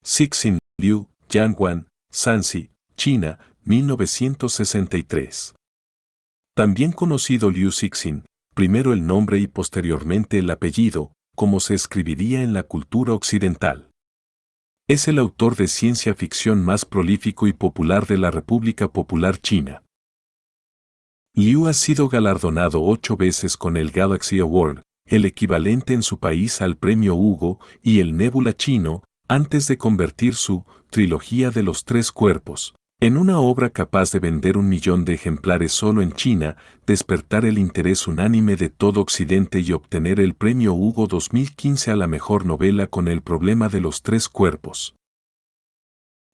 Cixin, Liu, Jianguan, Shanxi, China, 1963. También conocido Liu Cixin, primero el nombre y posteriormente el apellido, como se escribiría en la cultura occidental. Es el autor de ciencia ficción más prolífico y popular de la República Popular China. Liu ha sido galardonado 8 veces con el Galaxy Award, el equivalente en su país al Premio Hugo, y el Nebula chino, antes de convertir su trilogía de los 3 cuerpos en una obra capaz de vender 1 millón de ejemplares solo en China, despertar el interés unánime de todo Occidente y obtener el Premio Hugo 2015 a la mejor novela con El problema de los 3 cuerpos.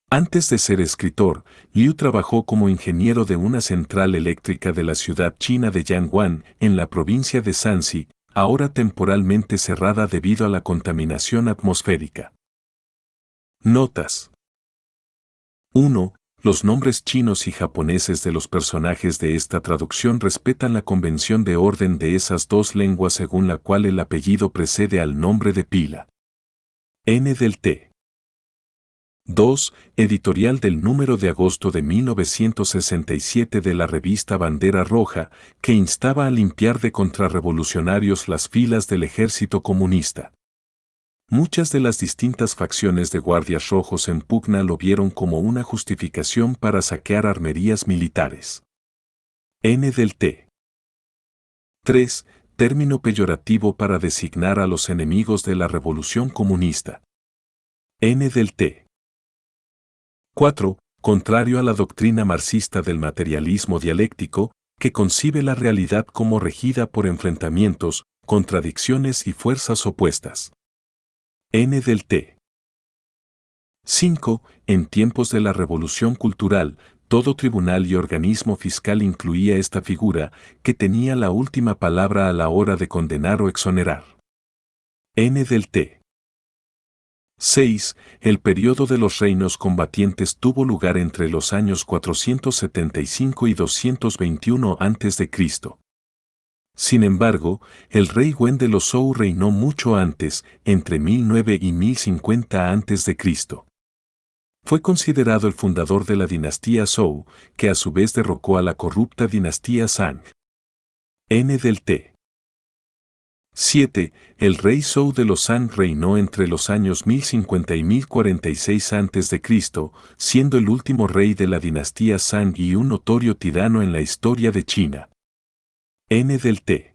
Antes de ser escritor, Liu trabajó como ingeniero de una central eléctrica de la ciudad china de Jiangwan, en la provincia de Shanxi, ahora temporalmente cerrada debido a la contaminación atmosférica. Notas. 1. Los nombres chinos y japoneses de los personajes de esta traducción respetan la convención de orden de esas dos lenguas según la cual el apellido precede al nombre de pila. N del T. 2. Editorial del número de agosto de 1967 de la revista Bandera Roja, que instaba a limpiar de contrarrevolucionarios las filas del ejército comunista. Muchas de las distintas facciones de guardias rojos en pugna lo vieron como una justificación para saquear armerías militares. N del T. 3. Término peyorativo para designar a los enemigos de la revolución comunista. N del T. 4. Contrario a la doctrina marxista del materialismo dialéctico, que concibe la realidad como regida por enfrentamientos, contradicciones y fuerzas opuestas. N del T. 5. En tiempos de la Revolución Cultural, todo tribunal y organismo fiscal incluía esta figura, que tenía la última palabra a la hora de condenar o exonerar. N del T. 6. El periodo de los reinos combatientes tuvo lugar entre los años 475 y 221 a.C. Sin embargo, el rey Wen de los Zhou reinó mucho antes, entre 1009 y 1050 a.C. Fue considerado el fundador de la dinastía Zhou, que a su vez derrocó a la corrupta dinastía Zhang. N del T. 7. El rey Zhou de los Zhang reinó entre los años 1050 y 1046 a.C., siendo el último rey de la dinastía Zhang y un notorio tirano en la historia de China. N del T.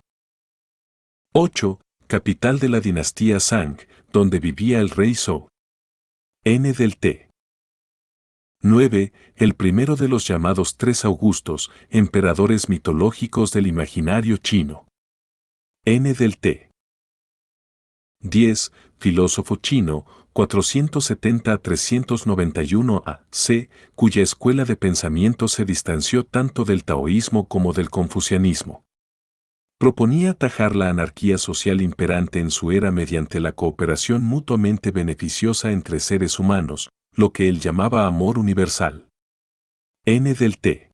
8. Capital de la dinastía Zhang, donde vivía el rey Zhou. N del T. 9. El primero de los llamados 3 Augustos, emperadores mitológicos del imaginario chino. N del T. 10. Filósofo chino, 470 a 391 a.C., cuya escuela de pensamiento se distanció tanto del taoísmo como del confucianismo. Proponía atajar la anarquía social imperante en su era mediante la cooperación mutuamente beneficiosa entre seres humanos, lo que él llamaba amor universal. N del T.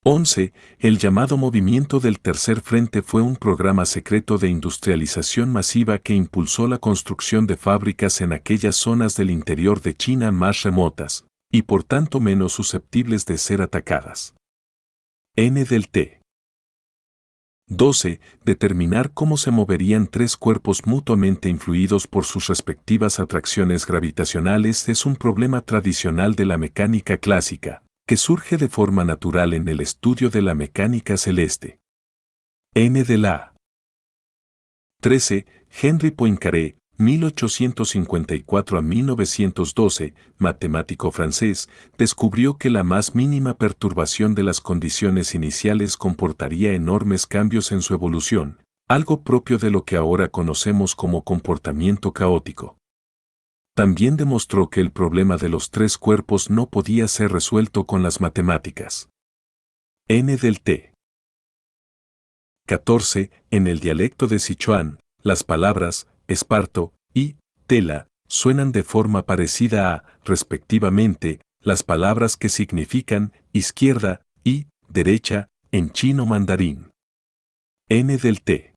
11. El llamado Movimiento del Tercer Frente fue un programa secreto de industrialización masiva que impulsó la construcción de fábricas en aquellas zonas del interior de China más remotas, y por tanto menos susceptibles de ser atacadas. N del T. 12. Determinar cómo se moverían 3 cuerpos mutuamente influidos por sus respectivas atracciones gravitacionales es un problema tradicional de la mecánica clásica, que surge de forma natural en el estudio de la mecánica celeste. N de la 13. Henry Poincaré, 1854 a 1912, matemático francés, descubrió que la más mínima perturbación de las condiciones iniciales comportaría enormes cambios en su evolución, algo propio de lo que ahora conocemos como comportamiento caótico. También demostró que el problema de los 3 cuerpos no podía ser resuelto con las matemáticas. N del T. 14. En el dialecto de Sichuan, las palabras esparto y tela suenan de forma parecida a, respectivamente, las palabras que significan izquierda y derecha en chino mandarín. N del T.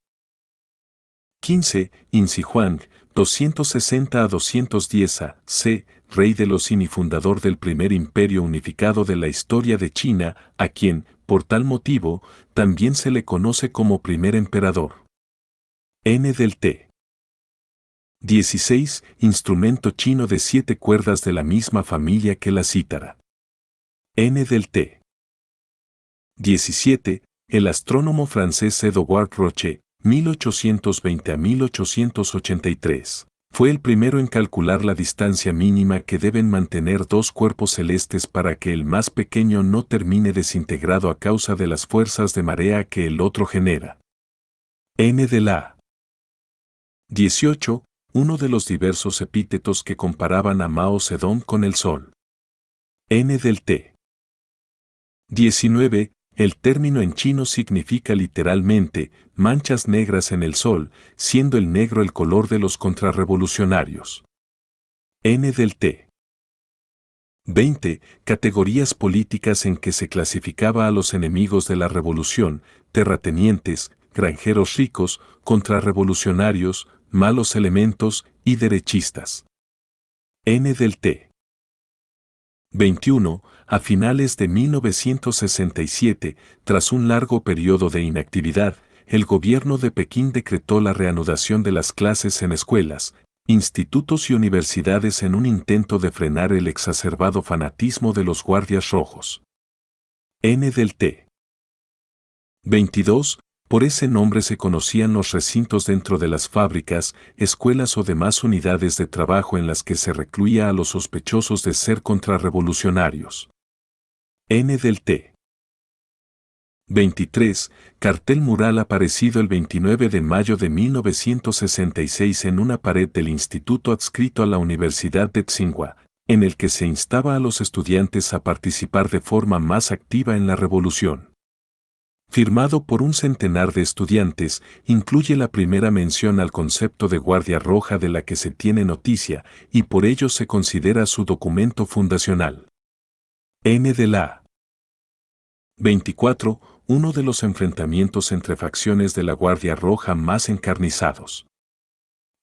15. In Sihuang, 260 a 210 a.C., rey de los Qin y fundador del primer imperio unificado de la historia de China, a quien, por tal motivo, también se le conoce como primer emperador. N del T. 16. Instrumento chino de 7 cuerdas de la misma familia que la cítara. N del T. 17. El astrónomo francés Edouard Roche, 1820 a 1883. Fue el primero en calcular la distancia mínima que deben mantener dos cuerpos celestes para que el más pequeño no termine desintegrado a causa de las fuerzas de marea que el otro genera. N de la 18. Uno de los diversos epítetos que comparaban a Mao Zedong con el Sol. N del T. 19. El término en chino significa literalmente manchas negras en el sol, siendo el negro el color de los contrarrevolucionarios. N del T. 20. Categorías políticas en que se clasificaba a los enemigos de la revolución: terratenientes, granjeros ricos, contrarrevolucionarios, malos elementos y derechistas. N del T. 21. A finales de 1967, tras un largo periodo de inactividad, el gobierno de Pekín decretó la reanudación de las clases en escuelas, institutos y universidades en un intento de frenar el exacerbado fanatismo de los guardias rojos. N del T. 22. Por ese nombre se conocían los recintos dentro de las fábricas, escuelas o demás unidades de trabajo en las que se recluía a los sospechosos de ser contrarrevolucionarios. N del T. 23. Cartel mural aparecido el 29 de mayo de 1966 en una pared del instituto adscrito a la Universidad de Tsinghua, en el que se instaba a los estudiantes a participar de forma más activa en la revolución. Firmado por un centenar de estudiantes, incluye la primera mención al concepto de Guardia Roja de la que se tiene noticia, y por ello se considera su documento fundacional. N de la 24. Uno de los enfrentamientos entre facciones de la Guardia Roja más encarnizados.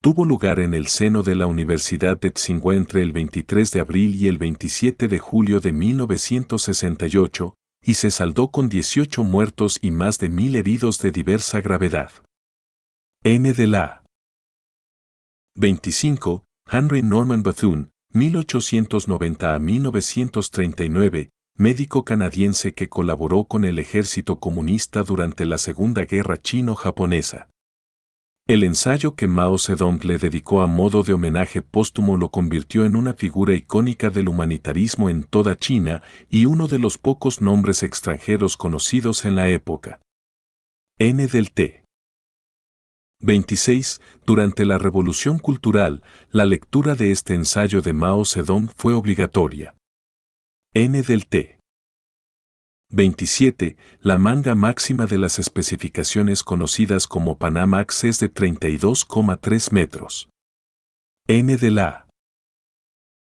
Tuvo lugar en el seno de la Universidad de Tsinghua entre el 23 de abril y el 27 de julio de 1968, y se saldó con 18 muertos y más de 1000 heridos de diversa gravedad. N de la 25. Henry Norman Bethune, 1890 a 1939, médico canadiense que colaboró con el ejército comunista durante la Segunda Guerra Chino-Japonesa. El ensayo que Mao Zedong le dedicó a modo de homenaje póstumo lo convirtió en una figura icónica del humanitarismo en toda China y uno de los pocos nombres extranjeros conocidos en la época. N del T. 26. Durante la Revolución Cultural, la lectura de este ensayo de Mao Zedong fue obligatoria. N del T. 27. La manga máxima de las especificaciones conocidas como Panamax es de 32,3 metros. N de la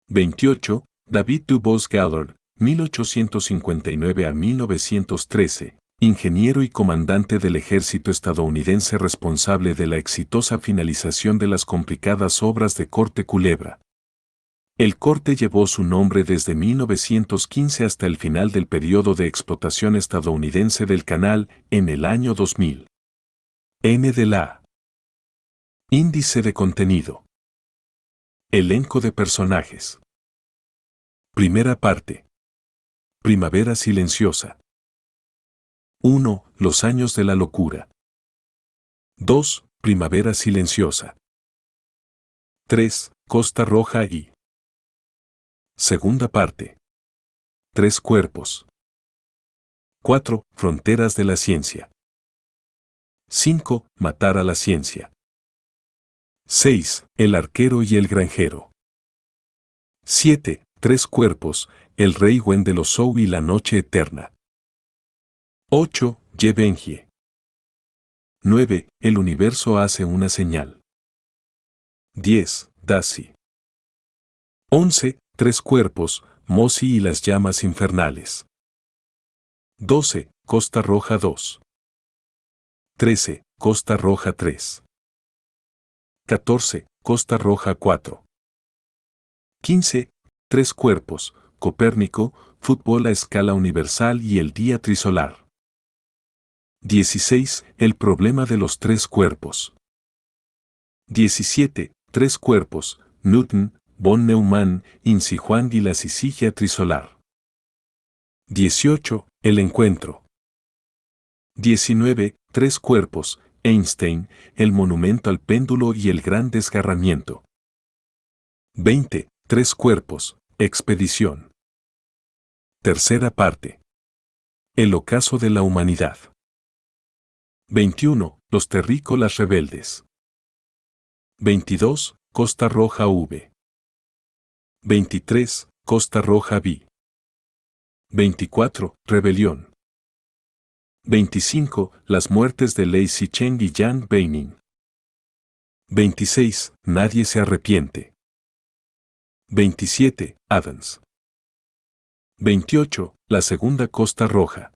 28. David Dubois Gallard, 1859 a 1913, ingeniero y comandante del ejército estadounidense responsable de la exitosa finalización de las complicadas obras de Corte Culebra. El corte llevó su nombre desde 1915 hasta el final del periodo de explotación estadounidense del canal, en el año 2000. N de la Índice de contenido. Elenco de personajes. Primera parte. Primavera silenciosa. 1. Los años de la locura. 2. Primavera silenciosa. 3. Costa Roja y Segunda parte. 3 cuerpos. 4. Fronteras de la ciencia. 5. Matar a la ciencia. 6. El arquero y el granjero. 7. 3 cuerpos, el rey Wen de los Zhou y la noche eterna. 8. Ye Benjie. 9. El universo hace una señal. 10. Daci. 11. 3 cuerpos, Mosi y las llamas infernales. 12. Costa Roja 2. 13. Costa Roja 3. 14. Costa Roja 4. 15. Tres cuerpos, Copérnico, fútbol a escala universal y el día trisolar. 16. El problema de los tres cuerpos. 17. Tres cuerpos, Newton, von Neumann, Insi Juan y la sisigia trisolar. 18. El encuentro. 19. Tres cuerpos, Einstein, el monumento al péndulo y el gran desgarramiento. 20. Tres cuerpos, expedición. Tercera parte. El ocaso de la humanidad. 21. Los terrícolas rebeldes. 22. Costa Roja V. 23. Costa Roja V. 24. Rebelión. 25. Las muertes de Lei Zicheng y Yang Beining. 26. Nadie se arrepiente. 27. Adams. 28. La Segunda Costa Roja.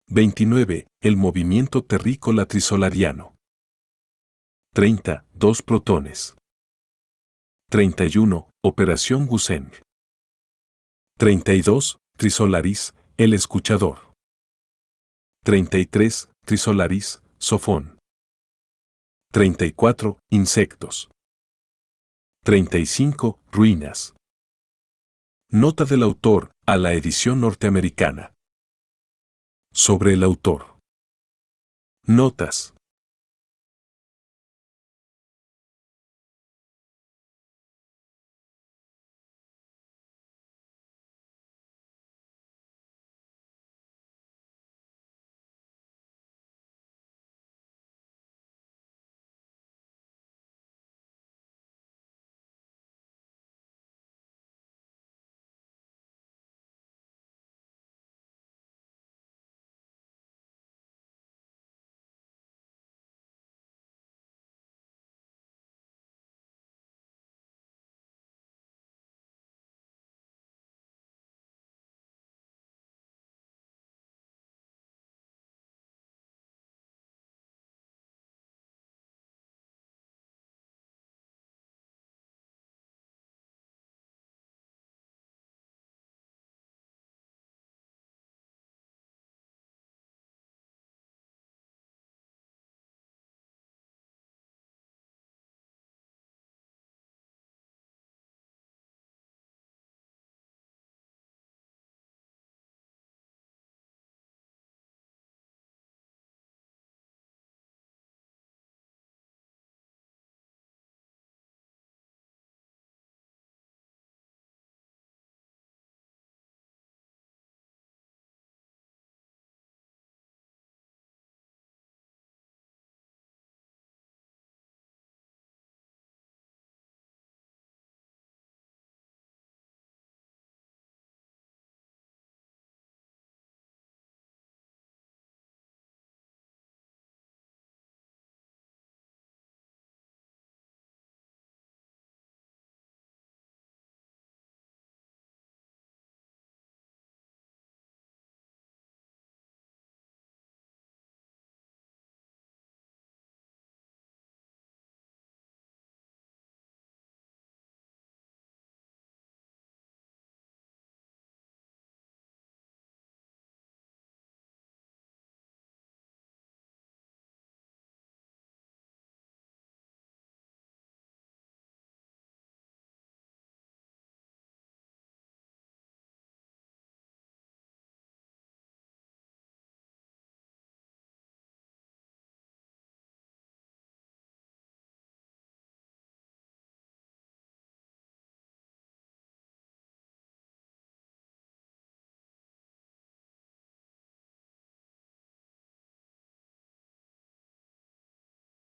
29. El movimiento terrícola trisolariano. 30. Dos protones. 31. Operación Guseng. 32. Trisolaris, el escuchador. 33. Trisolaris, Sofón. 34. Insectos. 35. Ruinas. Nota del autor a la edición norteamericana. Sobre el autor. Notas.